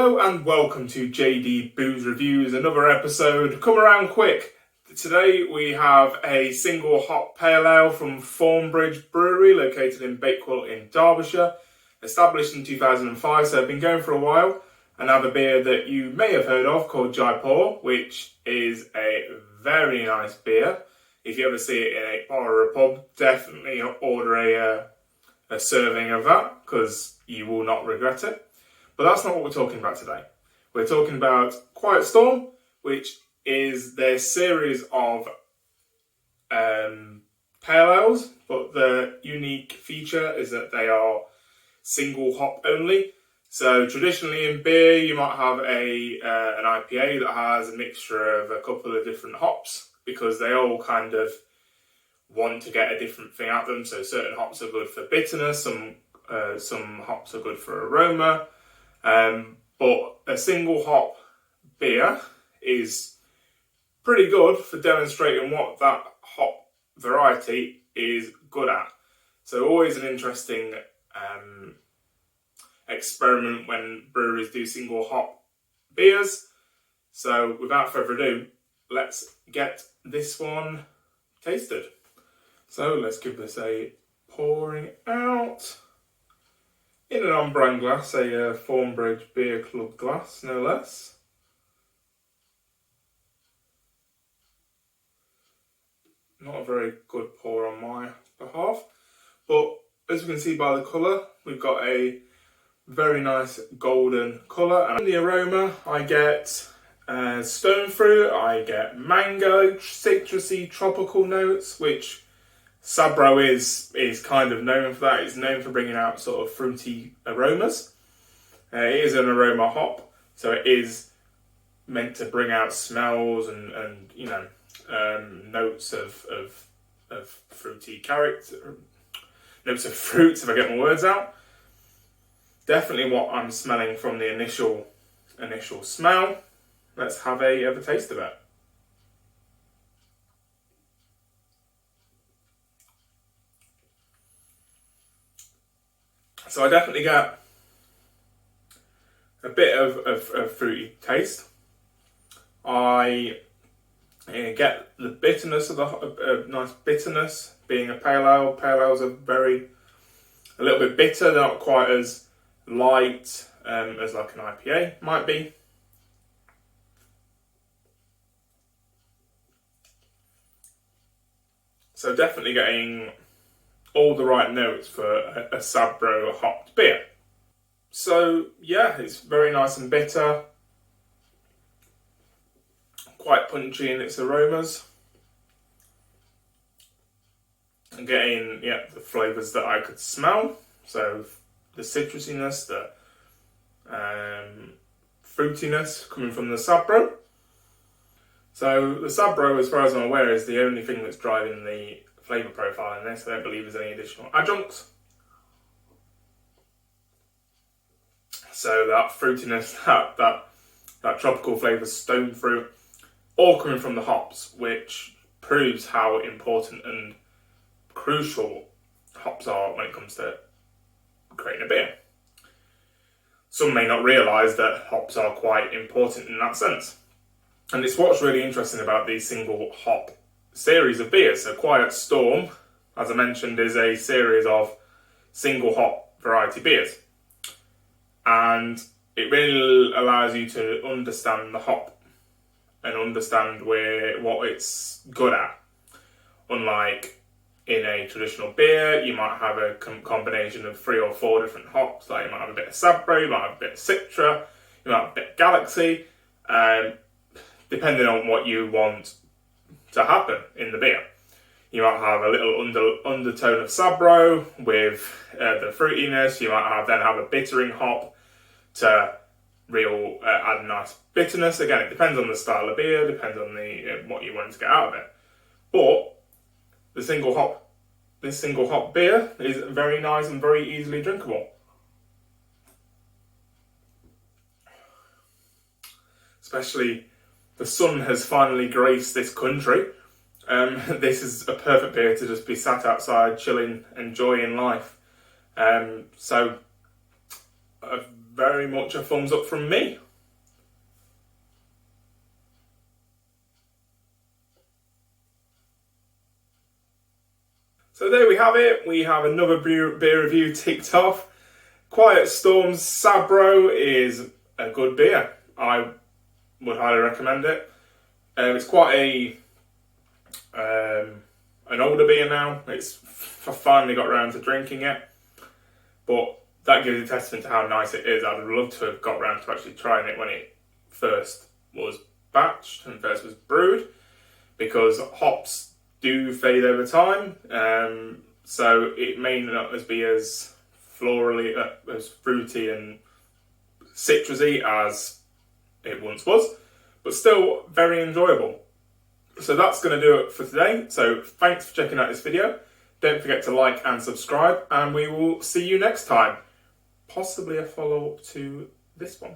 Hello and welcome to JD Booze Reviews, another episode. Come around quick. Today we have a single hop pale ale from Thornbridge Brewery, located in Bakewell in Derbyshire. Established in 2005, so I've been going for a while. And I have a beer that you may have heard of called Jaipur, which is a very nice beer. If you ever see it in a bar or a pub, definitely order a serving of that, because you will not regret it. But that's not what we're talking about today. We're talking about Quiet Storm, which is their series of pale ales, but the unique feature is that they are single hop only. So traditionally in beer, you might have an IPA that has a mixture of a couple of different hops, because they all kind of want to get a different thing out of them. So certain hops are good for bitterness, some hops are good for aroma. But a single hop beer is pretty good for demonstrating what that hop variety is good at. So always an interesting experiment when breweries do single hop beers. So without further ado, let's get this one tasted. So let's give this a pouring out. In an on-brand glass, a Thornbridge Beer Club glass, no less. Not a very good pour on my behalf, but as we can see by the colour, we've got a very nice golden colour. And in the aroma, I get stone fruit, I get mango, citrusy, tropical notes, which Sabro is kind of known for that. It's known for bringing out sort of fruity aromas. It is an aroma hop, so it is meant to bring out smells and notes of fruity character, notes of fruits, if I get my words out. Definitely what I'm smelling from the initial smell. Let's have a taste of it. So I definitely get a bit of fruity taste. I get the bitterness of a nice bitterness, being a pale ale. Pale ales are a little bit bitter, they're not quite as light as like an IPA might be. So definitely getting all the right notes for a Sabro hopped beer. So yeah, it's very nice and bitter, quite punchy in its aromas. I'm getting the flavours that I could smell. So the citrusiness, the fruitiness coming from the Sabro. So the Sabro, as far as I'm aware, is the only thing that's driving the flavour profile in this. I don't believe there's any additional adjuncts. So that fruitiness, that tropical flavour, stone fruit, all coming from the hops, which proves how important and crucial hops are when it comes to creating a beer. Some may not realise that hops are quite important in that sense. And it's what's really interesting about these single hop series of beers. So Quiet Storm, as I mentioned, is a series of single hop variety beers. And it really allows you to understand the hop and understand what it's good at. Unlike in a traditional beer, you might have a combination of 3 or 4 different hops. Like you might have a bit of Sabro, you might have a bit of Citra, you might have a bit of Galaxy, depending on what you want to happen in the beer. You might have a little undertone of Sabro with the fruitiness. You might then have a bittering hop to add a nice bitterness. Again, it depends on the style of beer, depends on what you want to get out of it. But this single hop beer is very nice and very easily drinkable. Especially, the sun has finally graced this country. This is a perfect beer to just be sat outside, chilling, enjoying life. So a very much a thumbs up from me. So there we have it. We have another beer review ticked off. Quiet Storm Sabro is a good beer. I would highly recommend it. It's quite an older beer now. I finally got around to drinking it, but that gives a testament to how nice it is. I'd love to have got around to actually trying it when it first was batched and first was brewed, because hops do fade over time, so it may not be as florally, as fruity and citrusy as it once was, but still very enjoyable. So that's going to do it for today. So thanks for checking out this video. Don't forget to like and subscribe, and we will see you next time. Possibly a follow-up to this one.